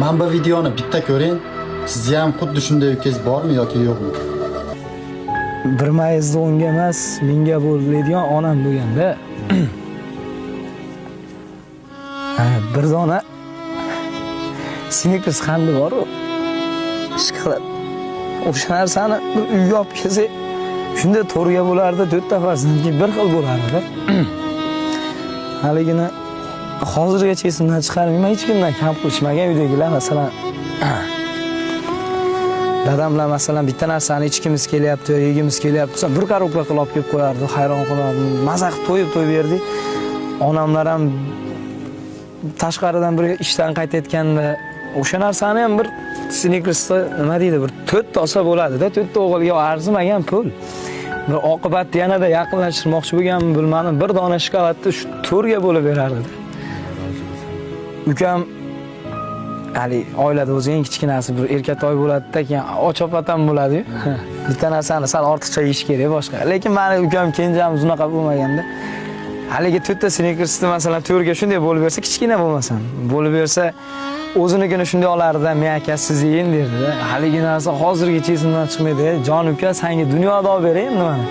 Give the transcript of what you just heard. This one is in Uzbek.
Men bu videoni bitta ko'ring. Sizga ham xuddi shunday ukangiz bormi yoki yo'qmi? Bir mayizda unga emas, menga bo'ladigan onam bo'lganda. Bir dona Snickers qandi bor-ku. Ishqilib. O'sha narsani bir uyga olib kelsak, shunda to'rga bo'lardi, 4 ta farzandga bir xil bo'lardi. Haligini hozirgacha esimdan chiqarmayman, hech kimdan kam qilishmagan uydagilar masalan dadamlar masalan bitta narsani ichkimiz kelyapti, yegimiz kelyapti, bir korobka qilib olib kelib qo'yardi, hayron qolardim. Maza qilib to'yib berdik. Onamlar ham tashqaridan bir ishdan qaytayotganda o'sha narsani ham bir Snickersda nima deydi, bir 4 ta olsa bo'ladi-da, 4 ta o'g'ilga arzimagan pul. Bir oqibatda yanada yaqinlashtirmoqchi bo'lganmi bilmadim, bir dona shokoladni shu 4 ga bo'lib berardi. Ukam hali oilada o'zi eng kichkinasi bir erkatoy bo'ladi-da, keyin och-opatam bo'ladi-yu. Bitta narsani sal ortiqcha yeyish kerak boshqa. Lekin meni ukam kenjamiz unaqa bo'lmaganda, haligi 4 ta Snickersni masalan 4 ga shunday bo'lib bersa, kichkina bo'lmasin, bo'lib bersa o'zinikini shunday olardi, men aka siz yeyin derdi-da. Haligi narsa hozirgacha esimdan chiqmaydi. Jon uka, senga dunyoda olib beray nimani?